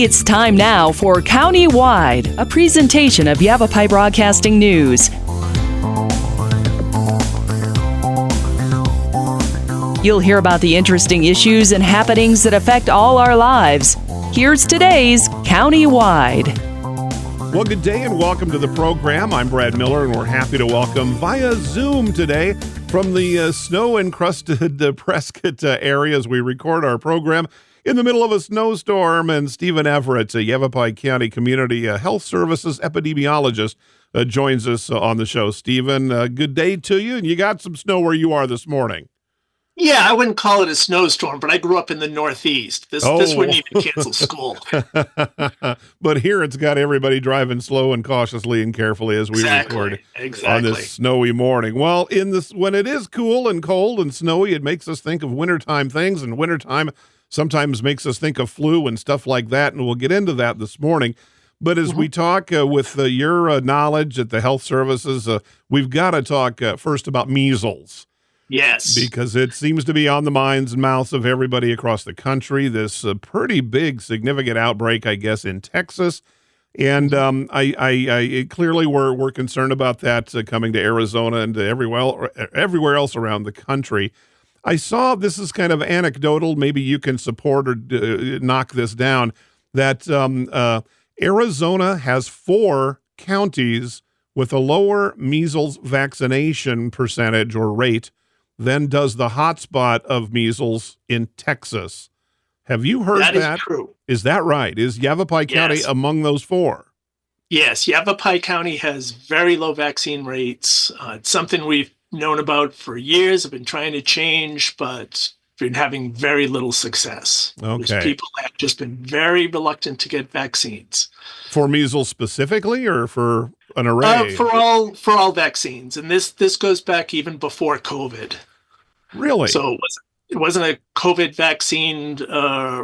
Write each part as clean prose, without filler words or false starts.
It's time now for County-Wide, a presentation of Yavapai Broadcasting News. You'll hear about the interesting issues and happenings that affect all our lives. Here's today's County-Wide. Well, good day and welcome to the program. I'm Brad Miller, and we're happy to welcome via Zoom today from the snow-encrusted Prescott area as we record our program in the middle of a snowstorm. And Stephen Everett, a Yavapai County Community Health Services epidemiologist, joins us on the show. Stephen, good day to you. And you got some snow where you are this morning. Yeah, I wouldn't call it a snowstorm, but I grew up in the Northeast. This wouldn't even cancel school. But here it's got everybody driving slow and cautiously and carefully as we record on this snowy morning. Well, when it is cool and cold and snowy, it makes us think of wintertime things, and wintertime sometimes makes us think of flu and stuff like that, and we'll get into that this morning. But as we talk with your knowledge at the health services, we've got to talk first about measles. Yes. Because it seems to be on the minds and mouths of everybody across the country. This pretty big, significant outbreak, I guess, in Texas. And I clearly we're concerned about that coming to Arizona and to everywhere else around the country. I saw, this is kind of anecdotal, maybe you can support or knock this down, that Arizona has 4 counties with a lower measles vaccination percentage or rate than does the hotspot of measles in Texas. Have you heard that? That is true. Is that right? Is Yavapai County among those 4? Yes, Yavapai County has very low vaccine rates. It's something we've known about for years, have been trying to change, but been having very little success. Okay. People have just been very reluctant to get vaccines. For measles specifically, or for an array? For all vaccines. And this goes back even before COVID. Really? So it wasn't a COVID vaccine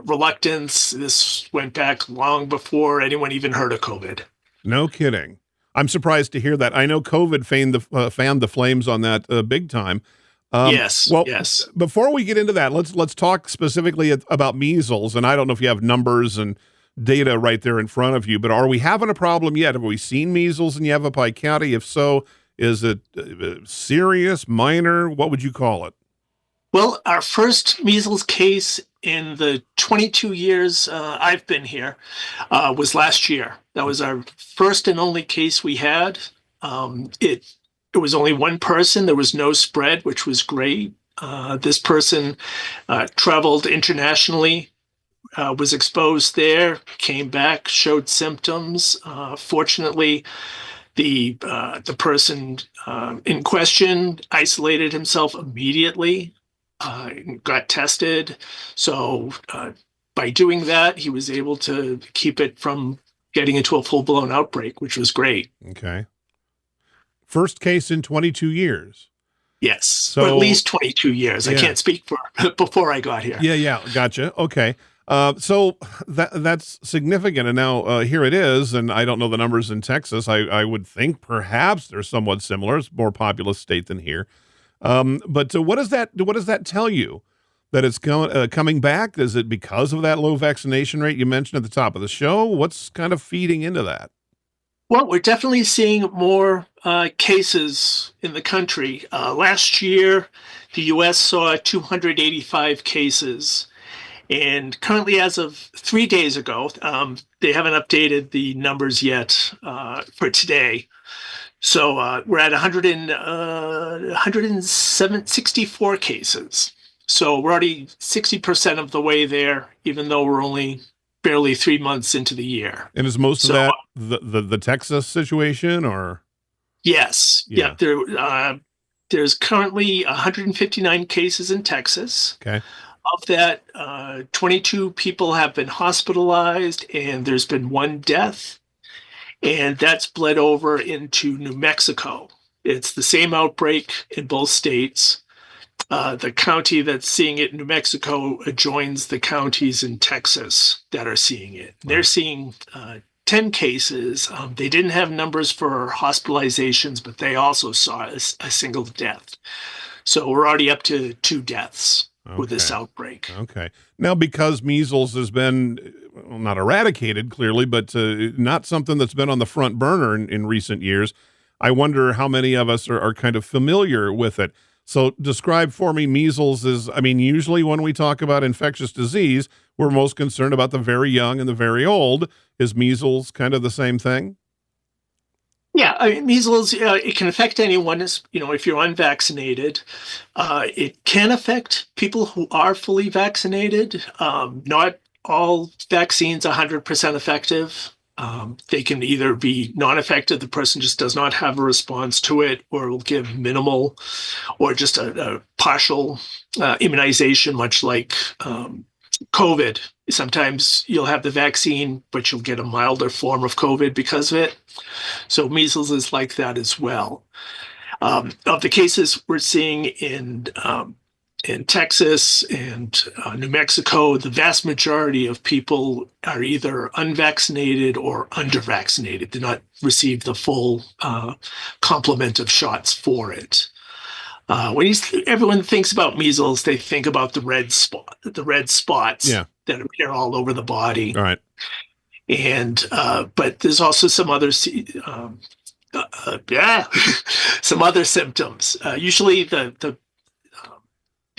reluctance. This went back long before anyone even heard of COVID. No kidding. I'm surprised to hear that. I know COVID fanned the flames on that big time. Yes. Before we get into that, let's talk specifically about measles. And I don't know if you have numbers and data right there in front of you, but are we having a problem yet? Have we seen measles in Yavapai County? If so, is it serious, minor? What would you call it? Well, our first measles case in the 22 years I've been here was last year. That was our first and only case we had. It was only one person. There was no spread, which was great. This person traveled internationally, was exposed there, came back, showed symptoms. Fortunately, the person in question isolated himself immediately, got tested. So by doing that, he was able to keep it from getting into a full-blown outbreak, which was great. Okay. First case in 22 years. Yes, so or at least 22 years. Yeah. I can't speak for before I got here. Yeah, gotcha. Okay. So that's significant. And now here it is, and I don't know the numbers in Texas. I would think perhaps they're somewhat similar. It's a more populous state than here. But what does that tell you? That it's coming back? Is it because of that low vaccination rate you mentioned at the top of the show? What's kind of feeding into that? Well, we're definitely seeing more cases in the country. Last year, the U.S. saw 285 cases. And currently, as of 3 days ago, they haven't updated the numbers yet for today. So we're at 164 cases. So we're already 60% of the way there, even though we're only barely 3 months into the year. And is most of that the Texas situation, or? Yes. Yeah. There's currently 159 cases in Texas. Okay. Of that, 22 people have been hospitalized, and there's been 1 death. And that's bled over into New Mexico. It's the same outbreak in both states. The county that's seeing it in New Mexico adjoins the counties in Texas that are seeing it. They're seeing 10 cases. They didn't have numbers for hospitalizations, but they also saw a single death. So we're already up to 2 deaths. with this outbreak. Okay. Now, because measles has been, well, not eradicated, clearly, but not something that's been on the front burner in recent years, I wonder how many of us are kind of familiar with it. So describe for me, measles is, I mean, usually when we talk about infectious disease, we're most concerned about the very young and the very old. Is measles kind of the same thing? Yeah, I mean, measles, it can affect anyone, if you're unvaccinated. It can affect people who are fully vaccinated. Not all vaccines are 100% effective. They can either be non-effective, the person just does not have a response to it, or will give minimal or just a partial immunization, much like COVID. Sometimes you'll have the vaccine, but you'll get a milder form of COVID because of it. So measles is like that as well. Of the cases we're seeing in Texas and New Mexico, the vast majority of people are either unvaccinated or undervaccinated. Did not receive the full complement of shots for it. When everyone thinks about measles, they think about the red spots that appear all over the body. All right. And but there's also some other some other symptoms. Usually the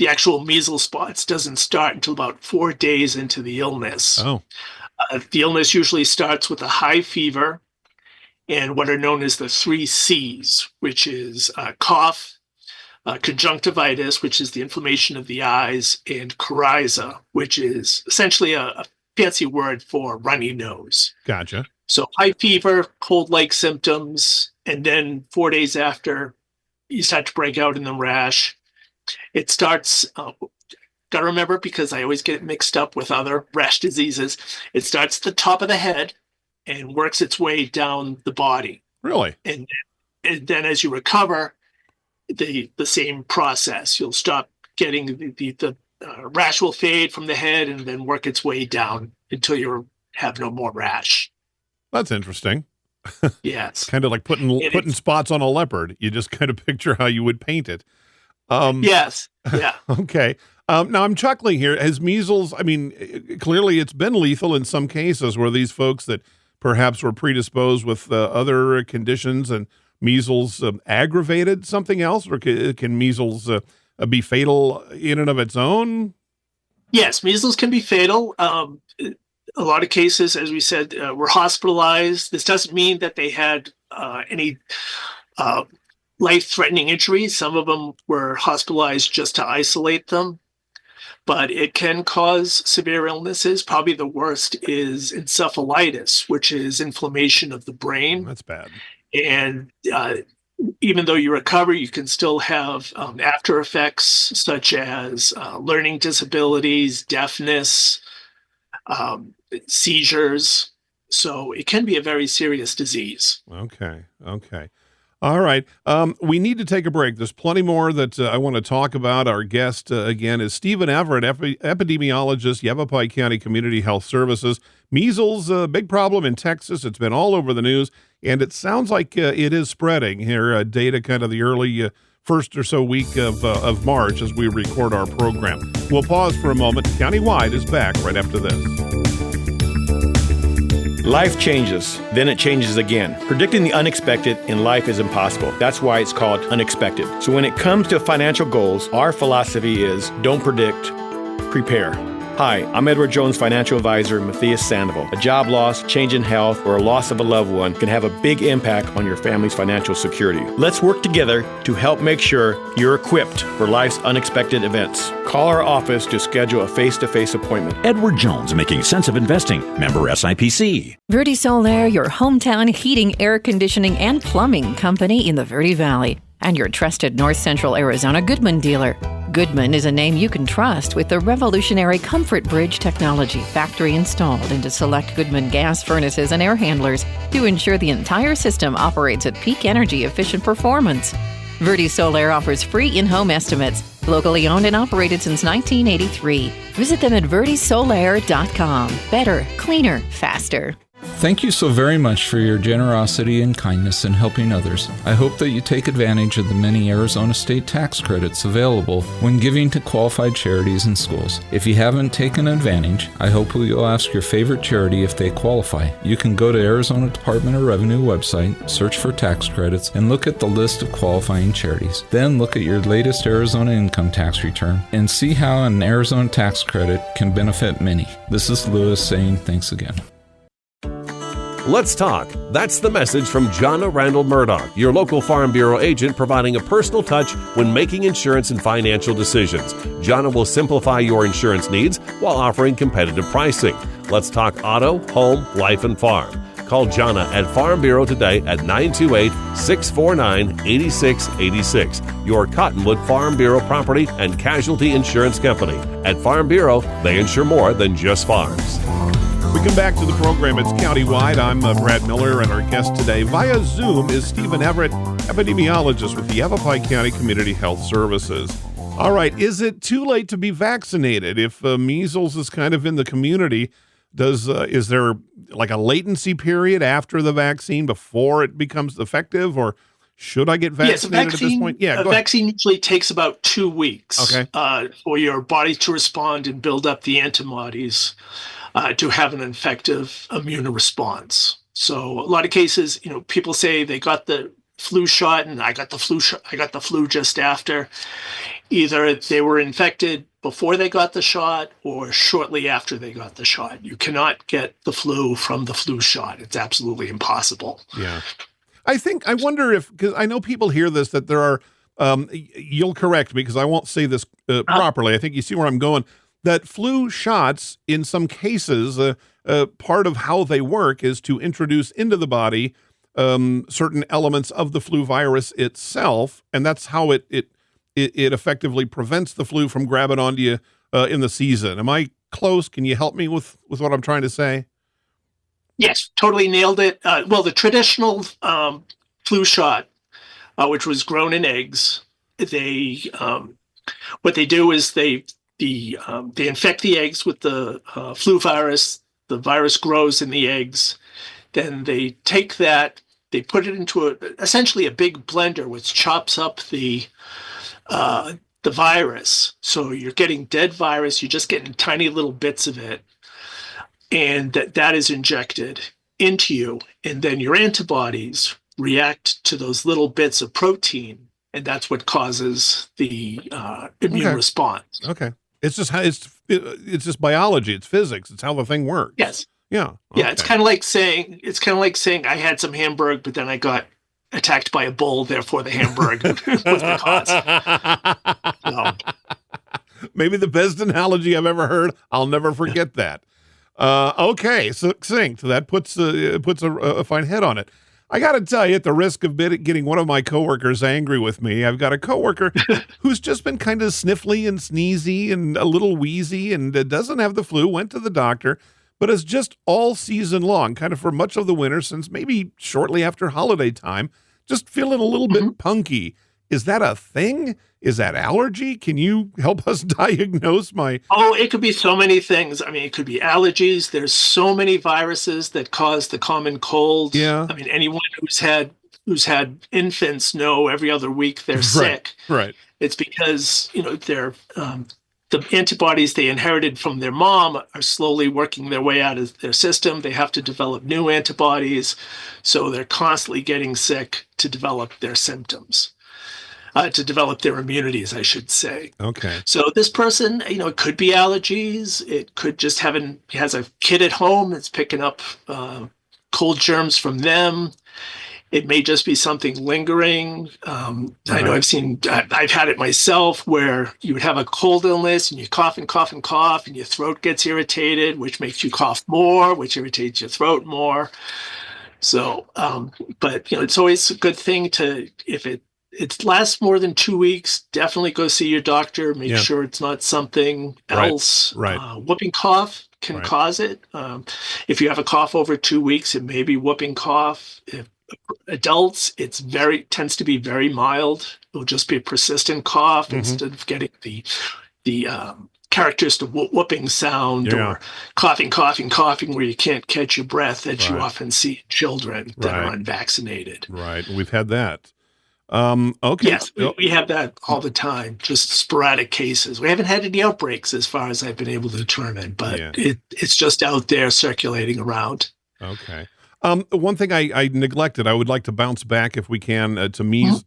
actual measles spots doesn't start until about 4 days into the illness. Oh. The illness usually starts with a high fever and what are known as the 3 C's, which is cough, conjunctivitis, which is the inflammation of the eyes, and coryza, which is essentially a fancy word for runny nose. Gotcha. So high fever, cold-like symptoms, and then 4 days after, you start to break out in the rash. It starts, got to remember, because I always get it mixed up with other rash diseases, it starts at the top of the head and works its way down the body. Really? And then as you recover, the same process. You'll stop getting the rash will fade from the head and then work its way down until you have no more rash. That's interesting. Yes. Kind of like putting spots on a leopard. You just kind of picture how you would paint it. Yes. Yeah. Okay. Now I'm chuckling here. Has measles, I mean, clearly it's been lethal in some cases where these folks that perhaps were predisposed with other conditions and measles aggravated something else, or can measles be fatal in and of its own? Yes, measles can be fatal. A lot of cases, as we said, were hospitalized. This doesn't mean that they had any life-threatening injuries. Some of them were hospitalized just to isolate them, but it can cause severe illnesses. Probably the worst is encephalitis, which is inflammation of the brain. That's bad. And even though you recover, you can still have after effects such as learning disabilities, deafness, seizures. So it can be a very serious disease. Okay. All right. We need to take a break. There's plenty more that I want to talk about. Our guest, again, is Stephen Everett, epidemiologist, Yavapai County Community Health Services. Measles, a big problem in Texas. It's been all over the news, and it sounds like it is spreading here. Data kind of the early first or so week of March as we record our program. We'll pause for a moment. Countywide is back right after this. Life changes, then it changes again. Predicting the unexpected in life is impossible. That's why it's called unexpected. So when it comes to financial goals, our philosophy is don't predict, prepare. Hi, I'm Edward Jones financial advisor Matthias Sandoval. A job loss, change in health, or a loss of a loved one can have a big impact on your family's financial security. Let's work together to help make sure you're equipped for life's unexpected events. Call our office to schedule a face-to-face appointment. Edward Jones, making sense of investing. Member SIPC. Verde Solaire, your hometown heating, air conditioning, and plumbing company in the Verde Valley. And your trusted North Central Arizona Goodman dealer. Goodman is a name you can trust with the revolutionary Comfort Bridge technology factory installed into select Goodman gas furnaces and air handlers to ensure the entire system operates at peak energy efficient performance. Verde Solaire offers free in-home estimates, locally owned and operated since 1983. Visit them at verdesolaire.com. Better, cleaner, faster. Thank you so very much for your generosity and kindness in helping others. I hope that you take advantage of the many Arizona state tax credits available when giving to qualified charities and schools. If you haven't taken advantage, I hope you'll ask your favorite charity if they qualify. You can go to Arizona Department of Revenue website, search for tax credits, and look at the list of qualifying charities. Then look at your latest Arizona income tax return and see how an Arizona tax credit can benefit many. This is Lewis saying thanks again. Let's talk. That's the message from Jonna Randall Murdoch, your local Farm Bureau agent, providing a personal touch when making insurance and financial decisions. Jonna will simplify your insurance needs while offering competitive pricing. Let's talk auto, home, life, and farm. Call Jonna at Farm Bureau today at 928-649-8686. Your Cottonwood Farm Bureau Property and Casualty Insurance Company. At Farm Bureau, they insure more than just farms. We come back to the program. It's Countywide. I'm Brad Miller, and our guest today via Zoom is Stephen Everett, epidemiologist with the Yavapai County Community Health Services. All right, is it too late to be vaccinated? If measles is kind of in the community, is there like a latency period after the vaccine before it becomes effective, or should I get vaccinated at this point? Yeah, a vaccine usually takes about 2 weeks for your body to respond and build up the antibodies to have an effective immune response. So a lot of cases, people say they got the flu shot and I got the flu just after. Either they were infected before they got the shot or shortly after they got the shot. You cannot get the flu from the flu shot. It's absolutely impossible. Yeah. I wonder if, because I know people hear this, that there are, you'll correct me because I won't say this properly. I think you see where I'm going. That flu shots, in some cases, part of how they work is to introduce into the body certain elements of the flu virus itself, and that's how it effectively prevents the flu from grabbing onto you in the season. Am I close? Can you help me with what I'm trying to say? Yes, totally nailed it. Well, the traditional flu shot, which was grown in eggs, what they do is they infect the eggs with the flu virus. The virus grows in the eggs. Then they take that, they put it into essentially a big blender, which chops up the virus. So you're getting dead virus. You're just getting tiny little bits of it, and that is injected into you. And then your antibodies react to those little bits of protein, and that's what causes the immune response. Okay. It's just biology. It's physics. It's how the thing works. Yes. Yeah. Okay. Yeah. It's kind of like saying I had some hamburger, but then I got attacked by a bull. Therefore, the hamburger was the cause. So. Maybe the best analogy I've ever heard. I'll never forget that. Okay. So that puts a fine head on it. I got to tell you, at the risk of getting one of my coworkers angry with me, I've got a coworker who's just been kind of sniffly and sneezy and a little wheezy and doesn't have the flu, went to the doctor, but is just all season long, kind of for much of the winter, since maybe shortly after holiday time, just feeling a little bit punky. Is that a thing? Is that allergy? Can you help us diagnose my... Oh, it could be so many things. I mean, it could be allergies. There's so many viruses that cause the common cold. Yeah. I mean, anyone who's had infants know every other week they're sick. Right. It's because, they're the antibodies they inherited from their mom are slowly working their way out of their system. They have to develop new antibodies. So they're constantly getting sick to develop their symptoms. To develop their immunities, I should say. Okay. So this person, it could be allergies. It could just he has a kid at home that's picking up cold germs from them. It may just be something lingering. I know I've had it myself where you would have a cold illness and you cough and cough and cough and your throat gets irritated, which makes you cough more, which irritates your throat more. So, but it's always a good thing if it lasts more than 2 weeks, definitely go see your doctor. Make sure it's not something else. Right. Whooping cough can cause it. If you have a cough over 2 weeks, it may be whooping cough. If adults, tends to be very mild. It'll just be a persistent cough instead of getting the characteristic whooping sound or coughing, where you can't catch your breath that you often see in children that are unvaccinated. Right. We've had that. Okay. Yes, we have that all the time, just sporadic cases. We haven't had any outbreaks as far as I've been able to determine, but it's just out there circulating around. Okay. One thing I neglected, I would like to bounce back if we can to measles.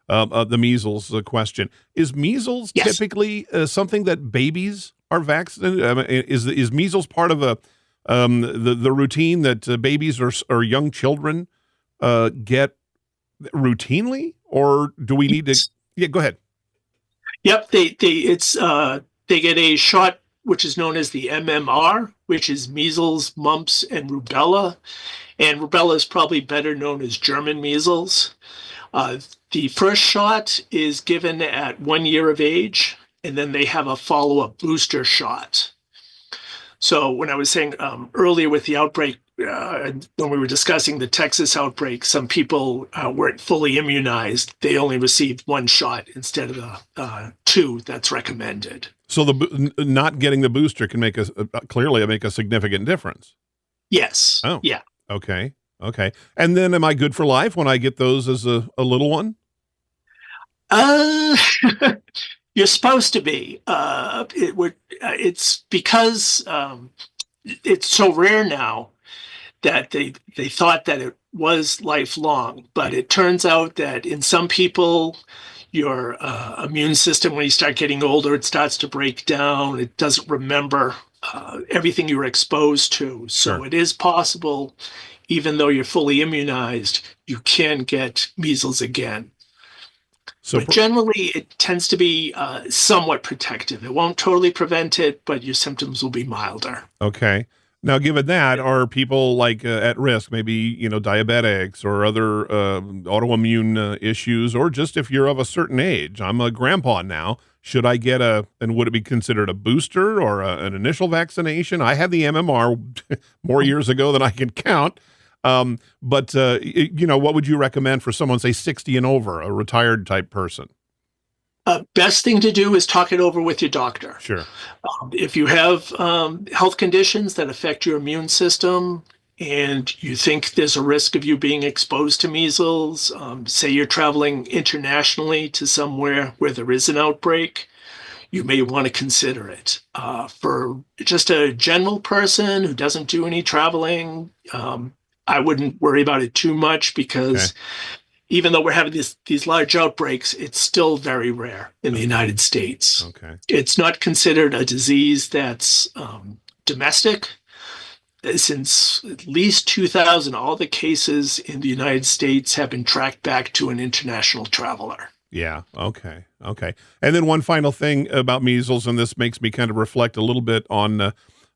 The measles question. Is measles typically something that babies are vaccinated? I mean, is measles part of the routine that babies or young children get routinely, or do we need to? Yeah, go ahead. Yep, they get a shot which is known as the MMR, which is measles, mumps, and rubella. And rubella is probably better known as German measles. The first shot is given at 1 year of age, and then they have a follow-up booster shot. So when I was saying earlier with the outbreak, when we were discussing the Texas outbreak, some people weren't fully immunized. They only received one shot instead of the two that's recommended. So not getting the booster can clearly make a significant difference. Yes. Oh. Yeah. Okay. And then am I good for life when I get those as a little one? You're supposed to be. It's because it's so rare now that they thought that it was lifelong, but it turns out that in some people, your immune system, when you start getting older, it starts to break down. It doesn't remember everything you were exposed to. So it is possible, even though you're fully immunized, you can get measles again. But generally, it tends to be somewhat protective. It won't totally prevent it, but your symptoms will be milder. Okay. Now, given that, are people like at risk, maybe, diabetics or other autoimmune issues, or just if you're of a certain age? I'm a grandpa now. Should I get and would it be considered a booster or an initial vaccination? I had the MMR more years ago than I can count. But what would you recommend for someone, say, 60 and over, a retired type person? Best thing to do is talk it over with your doctor. Sure. If you have health conditions that affect your immune system and you think there's a risk of you being exposed to measles, say you're traveling internationally to somewhere where there is an outbreak, you may want to consider it. For just a general person who doesn't do any traveling, I wouldn't worry about it too much because even though we're having these large outbreaks, it's still very rare in the United States. Okay. It's not considered a disease that's domestic. Since at least 2000, all the cases in the United States have been tracked back to an international traveler. Yeah. Okay. And then one final thing about measles, and this makes me kind of reflect a little bit on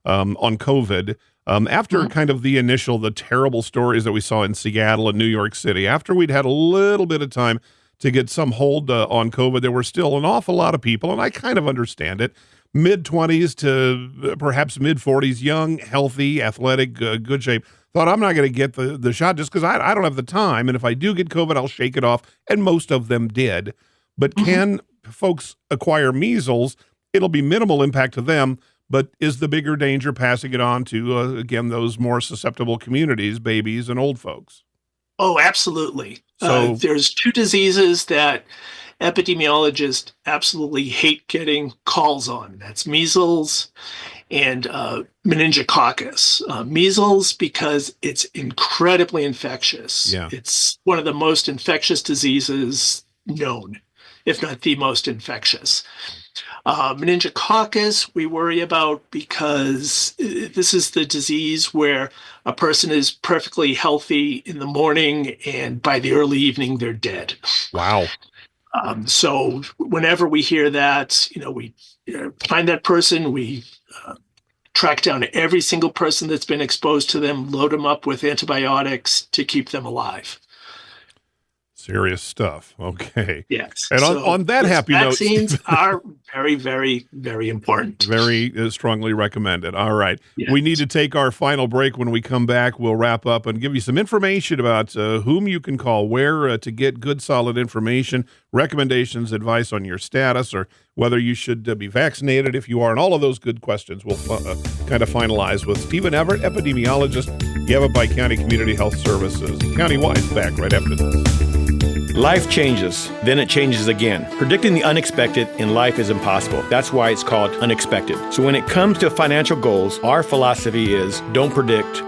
COVID. After kind of the terrible stories that we saw in Seattle and New York City, after we'd had a little bit of time to get some hold on COVID, there were still an awful lot of people, and I kind of understand it, mid-20s to perhaps mid-40s, young, healthy, athletic, good shape, thought I'm not going to get the shot just because I don't have the time, and if I do get COVID, I'll shake it off, and most of them did. But can folks acquire measles? It'll be minimal impact to them, but is the bigger danger passing it on to, again, those more susceptible communities, babies and old folks? Oh, absolutely. So there's two diseases that epidemiologists absolutely hate getting calls on. That's measles and meningococcus. Measles because it's incredibly infectious. Yeah. It's one of the most infectious diseases known, if not the most infectious. Meningococcus we worry about because this is the disease where a person is perfectly healthy in the morning and by the early evening they're dead. Wow. So whenever we hear that, we find that person, we track down every single person that's been exposed to them, load them up with antibiotics to keep them alive. Serious stuff. Okay. Yes. And So, on that yes, happy note, vaccines are very, very, very important. very strongly recommended. All right. Yes. We need to take our final break. When we come back, we'll wrap up and give you some information about whom you can call, where to get good, solid information, recommendations, advice on your status, or whether you should be vaccinated if you are, and all of those good questions we'll kind of finalize with Stephen Everett, epidemiologist, Yavapai County Community Health Services. Countywide, back right after this. Life changes, then it changes again. Predicting the unexpected in life is impossible. That's why it's called unexpected. So when it comes to financial goals, our philosophy is don't predict,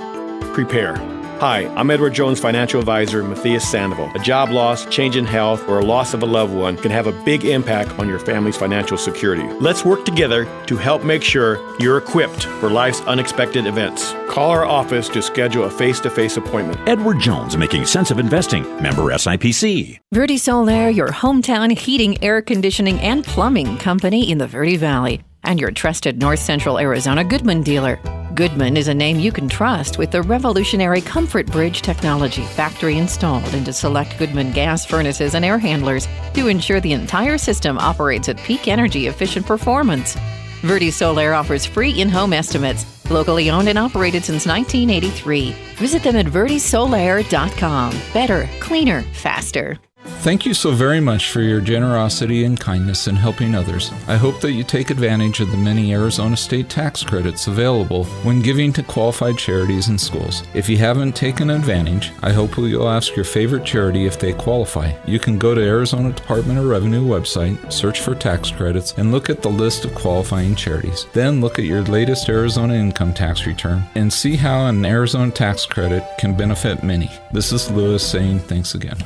prepare. Hi, I'm Edward Jones financial advisor Matthias Sandoval. A job loss, change in health, or a loss of a loved one can have a big impact on your family's financial security. Let's work together to help make sure you're equipped for life's unexpected events. Call our office to schedule a face-to-face appointment. Edward Jones, making sense of investing. Member SIPC. Verde Solaire, your hometown heating, air conditioning, and plumbing company in the Verde Valley, and your trusted North Central Arizona Goodman dealer. Goodman is a name you can trust with the revolutionary Comfort Bridge technology factory installed into select Goodman gas furnaces and air handlers to ensure the entire system operates at peak energy efficient performance. Verde Solaire offers free in-home estimates, locally owned and operated since 1983. Visit them at verdesolaire.com. Better, cleaner, faster. Thank you so very much for your generosity and kindness in helping others. I hope that you take advantage of the many Arizona state tax credits available when giving to qualified charities and schools. If you haven't taken advantage, I hope you'll ask your favorite charity if they qualify. You can go to Arizona Department of Revenue website, search for tax credits, and look at the list of qualifying charities. Then look at your latest Arizona income tax return and see how an Arizona tax credit can benefit many. This is Lewis saying thanks again.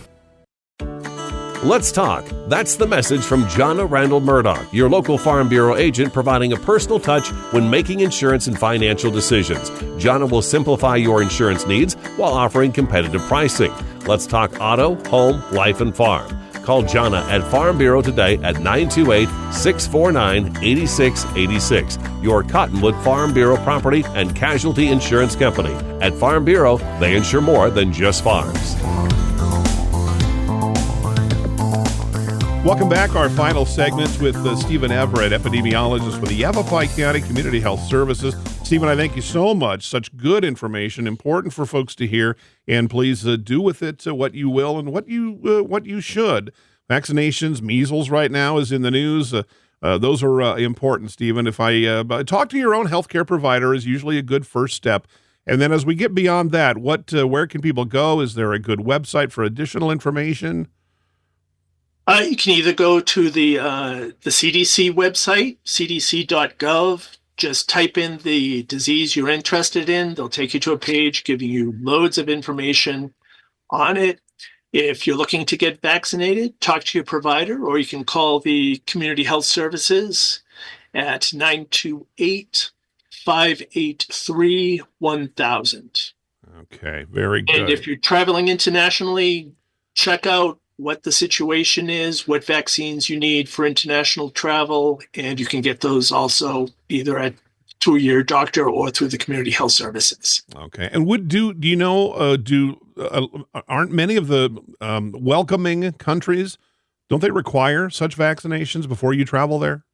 Let's talk. That's the message from Jonna Randall Murdoch, your local Farm Bureau agent, providing a personal touch when making insurance and financial decisions. Jonna will simplify your insurance needs while offering competitive pricing. Let's talk auto, home, life, and farm. Call Jonna at Farm Bureau today at 928-649-8686. Your Cottonwood Farm Bureau property and casualty insurance company. At Farm Bureau, they insure more than just farms. Welcome back. Our final segments with Stephen Everett, epidemiologist with the Yavapai County Community Health Services. Stephen, I thank you so much. Such good information, important for folks to hear, and please do with it what you will and what you should. Vaccinations, measles right now is in the news. Those are important, Stephen. If I talk to your own healthcare provider is usually a good first step. And then as we get beyond that, where can people go? Is there a good website for additional information? You can either go to the CDC website, cdc.gov. Just type in the disease you're interested in. They'll take you to a page giving you loads of information on it. If you're looking to get vaccinated, talk to your provider, or you can call the Community Health Services at 928-583-1000. Okay, very good. And if you're traveling internationally, check out what the situation is, what vaccines you need for international travel, and you can get those also either through your doctor or through the Community Health Services. Okay, and do you know? Aren't many of the welcoming countries, don't they require such vaccinations before you travel there?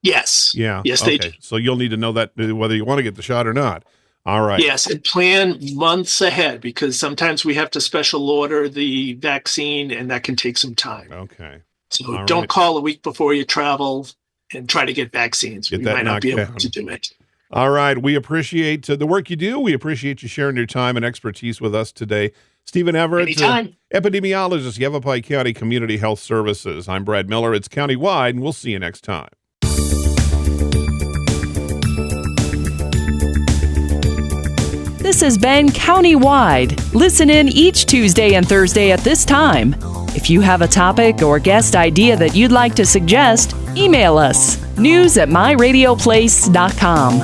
Yes. Yeah. Yes, okay. they do. So you'll need to know that whether you want to get the shot or not. All right. Yes, and plan months ahead because sometimes we have to special order the vaccine and that can take some time. Okay. So don't call a week before you travel and try to get vaccines. We might not be able to do it. All right. We appreciate the work you do. We appreciate you sharing your time and expertise with us today. Stephen Everett, epidemiologist, Yavapai County Community Health Services. I'm Brad Miller. It's Countywide, and we'll see you next time. This has been Countywide. Listen in each Tuesday and Thursday at this time. If you have a topic or guest idea that you'd like to suggest, email us, news@myradioplace.com.